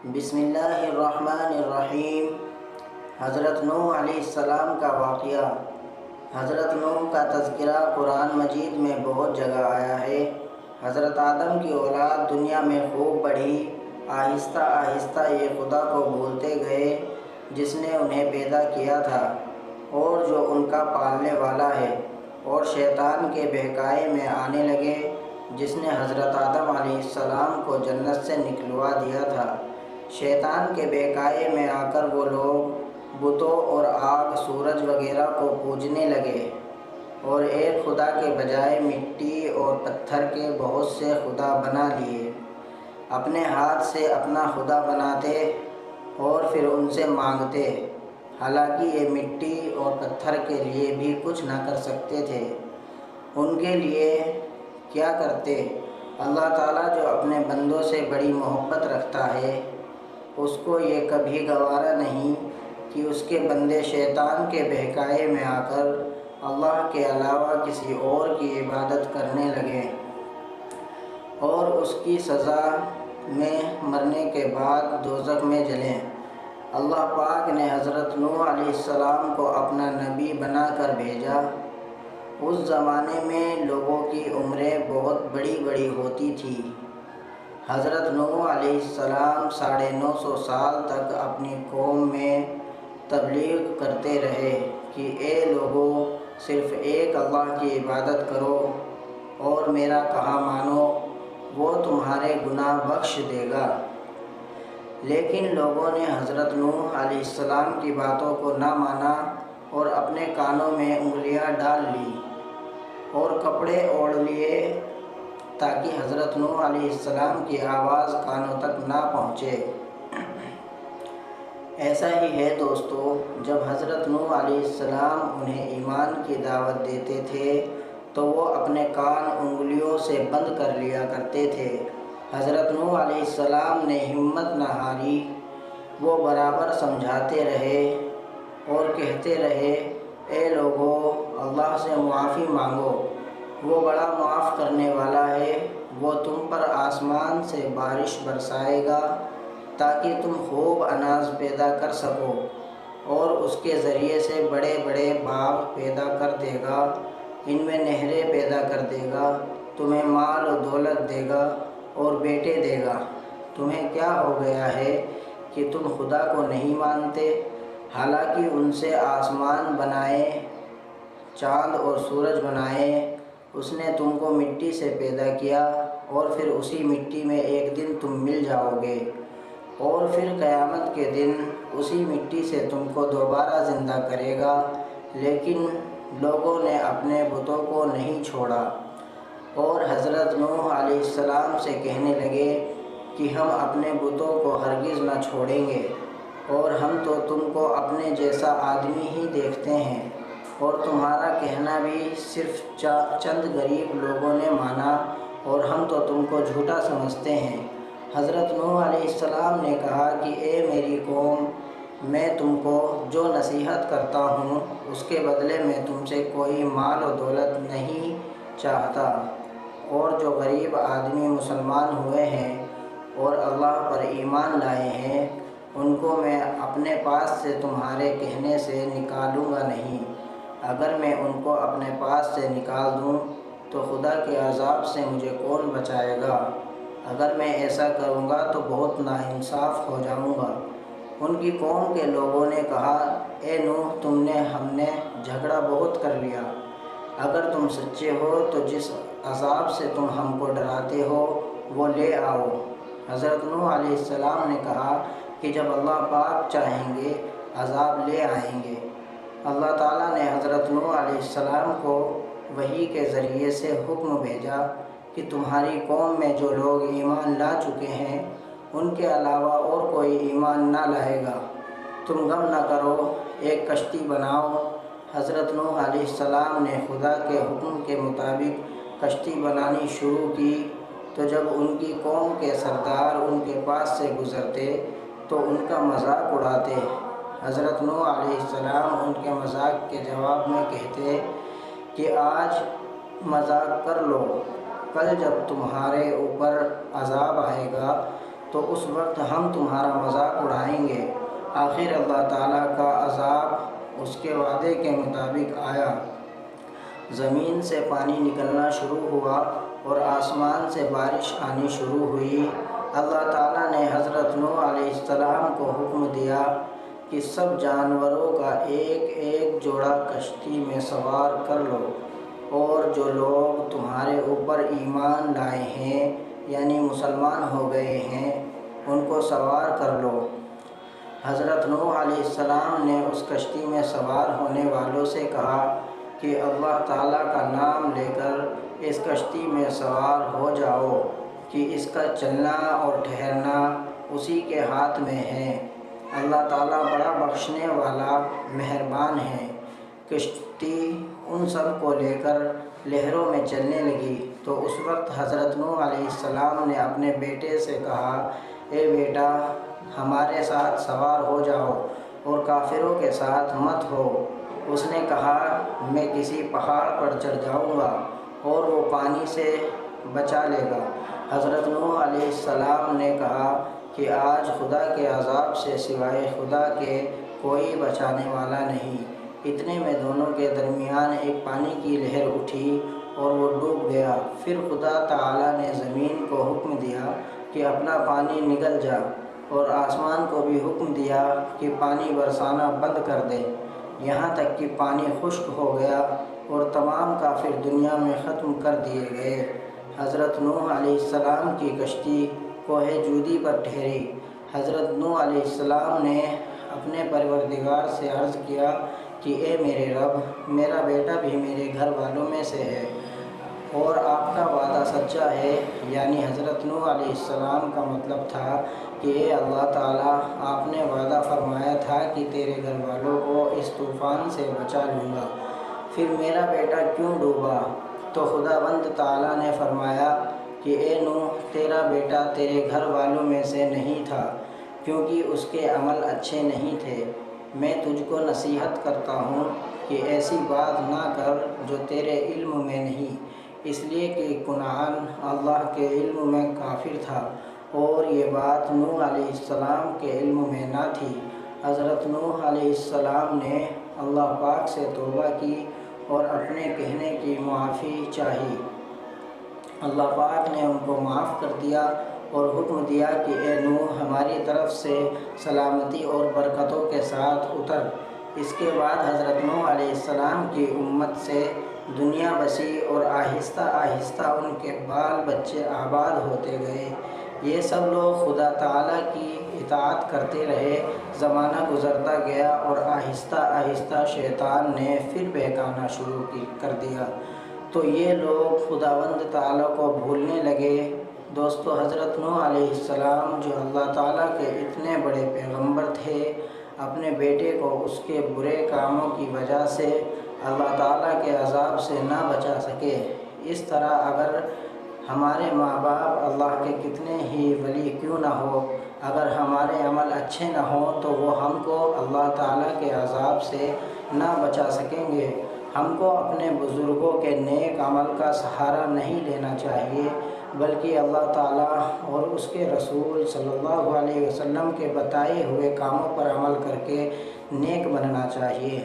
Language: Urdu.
بسم اللہ الرحمن الرحیم۔ حضرت نوح علیہ السلام کا واقعہ۔ حضرت نوح کا تذکرہ قرآن مجید میں بہت جگہ آیا ہے۔ حضرت آدم کی اولاد دنیا میں خوب بڑھی، آہستہ آہستہ یہ خدا کو بھولتے گئے جس نے انہیں پیدا کیا تھا اور جو ان کا پالنے والا ہے، اور شیطان کے بہکائے میں آنے لگے جس نے حضرت آدم علیہ السلام کو جنت سے نکلوا دیا تھا۔ شیطان کے بہکائے میں آ کر وہ لوگ بتوں اور آگ، سورج وغیرہ کو پوجنے لگے اور ایک خدا کے بجائے مٹی اور پتھر کے بہت سے خدا بنا لیے۔ اپنے ہاتھ سے اپنا خدا بناتے اور پھر ان سے مانگتے، حالانکہ یہ مٹی اور پتھر کے لیے بھی کچھ نہ کر سکتے تھے۔ ان کے لیے کیا کرتے؟ اللہ تعالیٰ جو اپنے بندوں سے بڑی محبت رکھتا ہے، اس کو یہ کبھی گوارا نہیں کہ اس کے بندے شیطان کے بہکائے میں آ کر اللہ کے علاوہ کسی اور کی عبادت کرنے لگیں اور اس کی سزا میں مرنے کے بعد دوزخ میں جلیں۔ اللہ پاک نے حضرت نوح علیہ السلام کو اپنا نبی بنا کر بھیجا۔ اس زمانے میں لوگوں کی عمریں بہت بڑی بڑی ہوتی تھیں۔ حضرت نوح علیہ السلام 950 سال تک اپنی قوم میں تبلیغ کرتے رہے کہ اے لوگو، صرف ایک اللہ کی عبادت کرو اور میرا کہا مانو، وہ تمہارے گناہ بخش دے گا۔ لیکن لوگوں نے حضرت نوح علیہ السلام کی باتوں کو نہ مانا اور اپنے کانوں میں انگلیاں ڈال لی اور کپڑے اوڑھ لیے تاکہ حضرت نوح علیہ السلام کی آواز کانوں تک نہ پہنچے۔ ایسا ہی ہے دوستو، جب حضرت نوح علیہ السلام انہیں ایمان کی دعوت دیتے تھے تو وہ اپنے کان انگلیوں سے بند کر لیا کرتے تھے۔ حضرت نوح علیہ السلام نے ہمت نہ ہاری، وہ برابر سمجھاتے رہے اور کہتے رہے، اے لوگو، اللہ سے معافی مانگو، وہ بڑا معاف کرنے والا ہے۔ وہ تم پر آسمان سے بارش برسائے گا تاکہ تم خوب اناج پیدا کر سکو، اور اس کے ذریعے سے بڑے بڑے باغ پیدا کر دے گا، ان میں نہریں پیدا کر دے گا، تمہیں مال و دولت دے گا اور بیٹے دے گا۔ تمہیں کیا ہو گیا ہے کہ تم خدا کو نہیں مانتے، حالانکہ ان سے آسمان بنائے، چاند اور سورج بنائے، اس نے تم کو مٹی سے پیدا کیا اور پھر اسی مٹی میں ایک دن تم مل جاؤ گے، اور پھر قیامت کے دن اسی مٹی سے تم کو دوبارہ زندہ کرے گا۔ لیکن لوگوں نے اپنے بتوں کو نہیں چھوڑا اور حضرت نوح علیہ السلام سے کہنے لگے کہ ہم اپنے بتوں کو ہرگز نہ چھوڑیں گے، اور ہم تو تم کو اپنے جیسا آدمی ہی دیکھتے ہیں، اور تمہارا کہنا بھی صرف چند غریب لوگوں نے مانا، اور ہم تو تم کو جھوٹا سمجھتے ہیں۔ حضرت نوح علیہ السلام نے کہا کہ اے میری قوم، میں تم کو جو نصیحت کرتا ہوں اس کے بدلے میں تم سے کوئی مال و دولت نہیں چاہتا، اور جو غریب آدمی مسلمان ہوئے ہیں اور اللہ پر ایمان لائے ہیں، ان کو میں اپنے پاس سے تمہارے کہنے سے نکالوں گا نہیں۔ اگر میں ان کو اپنے پاس سے نکال دوں تو خدا کے عذاب سے مجھے کون بچائے گا؟ اگر میں ایسا کروں گا تو بہت ناانصاف ہو جاؤں گا۔ ان کی قوم کے لوگوں نے کہا، اے نوح، ہم نے جھگڑا بہت کر لیا، اگر تم سچے ہو تو جس عذاب سے تم ہم کو ڈراتے ہو وہ لے آؤ۔ حضرت نوح علیہ السلام نے کہا کہ جب اللہ پاک چاہیں گے عذاب لے آئیں گے۔ اللہ تعالیٰ نے حضرت نوح علیہ السلام کو وحی کے ذریعے سے حکم بھیجا کہ تمہاری قوم میں جو لوگ ایمان لا چکے ہیں ان کے علاوہ اور کوئی ایمان نہ لائے گا۔ تم غم نہ کرو، ایک کشتی بناؤ۔ حضرت نوح علیہ السلام نے خدا کے حکم کے مطابق کشتی بنانی شروع کی، تو جب ان کی قوم کے سردار ان کے پاس سے گزرتے تو ان کا مذاق اڑاتے۔ حضرت نوح علیہ السلام ان کے مذاق کے جواب میں کہتے کہ آج مذاق کر لو، کل جب تمہارے اوپر عذاب آئے گا تو اس وقت ہم تمہارا مذاق اڑائیں گے۔ آخر اللہ تعالیٰ کا عذاب اس کے وعدے کے مطابق آیا۔ زمین سے پانی نکلنا شروع ہوا اور آسمان سے بارش آنی شروع ہوئی۔ اللہ تعالیٰ نے حضرت نوح علیہ السلام کو حکم دیا کہ سب جانوروں کا ایک ایک جوڑا کشتی میں سوار کر لو، اور جو لوگ تمہارے اوپر ایمان لائے ہیں یعنی مسلمان ہو گئے ہیں ان کو سوار کر لو۔ حضرت نوح علیہ السلام نے اس کشتی میں سوار ہونے والوں سے کہا کہ اللہ تعالیٰ کا نام لے کر اس کشتی میں سوار ہو جاؤ کہ اس کا چلنا اور ٹھہرنا اسی کے ہاتھ میں ہے۔ اللہ تعالیٰ بڑا بخشنے والا مہربان ہے۔ کشتی ان سب کو لے کر لہروں میں چلنے لگی تو اس وقت حضرت نوح علیہ السلام نے اپنے بیٹے سے کہا، اے بیٹا، ہمارے ساتھ سوار ہو جاؤ اور کافروں کے ساتھ مت ہو۔ اس نے کہا، میں کسی پہاڑ پر چڑھ جاؤں گا اور وہ پانی سے بچا لے گا۔ حضرت نوح علیہ السلام نے کہا کہ آج خدا کے عذاب سے سوائے خدا کے کوئی بچانے والا نہیں۔ اتنے میں دونوں کے درمیان ایک پانی کی لہر اٹھی اور وہ ڈوب گیا۔ پھر خدا تعالیٰ نے زمین کو حکم دیا کہ اپنا پانی نگل جا، اور آسمان کو بھی حکم دیا کہ پانی برسانا بند کر دے، یہاں تک کہ پانی خشک ہو گیا اور تمام کافر دنیا میں ختم کر دیے گئے۔ حضرت نوح علیہ السلام کی کشتی کوہ جودی پر ٹھہری۔ حضرت نوح علیہ السلام نے اپنے پروردگار سے عرض کیا کہ اے میرے رب، میرا بیٹا بھی میرے گھر والوں میں سے ہے اور آپ کا وعدہ سچا ہے، یعنی حضرت نوح علیہ السلام کا مطلب تھا کہ اے اللہ تعالیٰ، آپ نے وعدہ فرمایا تھا کہ تیرے گھر والوں کو اس طوفان سے بچا لوں گا، پھر میرا بیٹا کیوں ڈوبا؟ تو خداوند تعالیٰ نے فرمایا کہ اے نوح، تیرا بیٹا تیرے گھر والوں میں سے نہیں تھا، کیونکہ اس کے عمل اچھے نہیں تھے۔ میں تجھ کو نصیحت کرتا ہوں کہ ایسی بات نہ کر جو تیرے علم میں نہیں، اس لیے کہ کنعان اللہ کے علم میں کافر تھا اور یہ بات نوح علیہ السلام کے علم میں نہ تھی۔ حضرت نوح علیہ السلام نے اللہ پاک سے توبہ کی اور اپنے کہنے کی معافی چاہی۔ اللہ پاک نے ان کو معاف کر دیا اور حکم دیا کہ اے نوح، ہماری طرف سے سلامتی اور برکتوں کے ساتھ اتر۔ اس کے بعد حضرت نوح علیہ السلام کی امت سے دنیا بسی اور آہستہ آہستہ ان کے بال بچے آباد ہوتے گئے۔ یہ سب لوگ خدا تعالیٰ کی اطاعت کرتے رہے۔ زمانہ گزرتا گیا اور آہستہ آہستہ شیطان نے پھر بہکانا شروع کر دیا، تو یہ لوگ خداوند تعالیٰ کو بھولنے لگے۔ دوستو، حضرت نوح علیہ السلام جو اللہ تعالیٰ کے اتنے بڑے پیغمبر تھے، اپنے بیٹے کو اس کے برے کاموں کی وجہ سے اللہ تعالیٰ کے عذاب سے نہ بچا سکے۔ اس طرح اگر ہمارے ماں باپ اللہ کے کتنے ہی ولی کیوں نہ ہو، اگر ہمارے عمل اچھے نہ ہوں تو وہ ہم کو اللہ تعالیٰ کے عذاب سے نہ بچا سکیں گے۔ ہم کو اپنے بزرگوں کے نیک عمل کا سہارا نہیں لینا چاہیے، بلکہ اللہ تعالیٰ اور اس کے رسول صلی اللہ علیہ وسلم کے بتائے ہوئے کاموں پر عمل کر کے نیک بننا چاہیے۔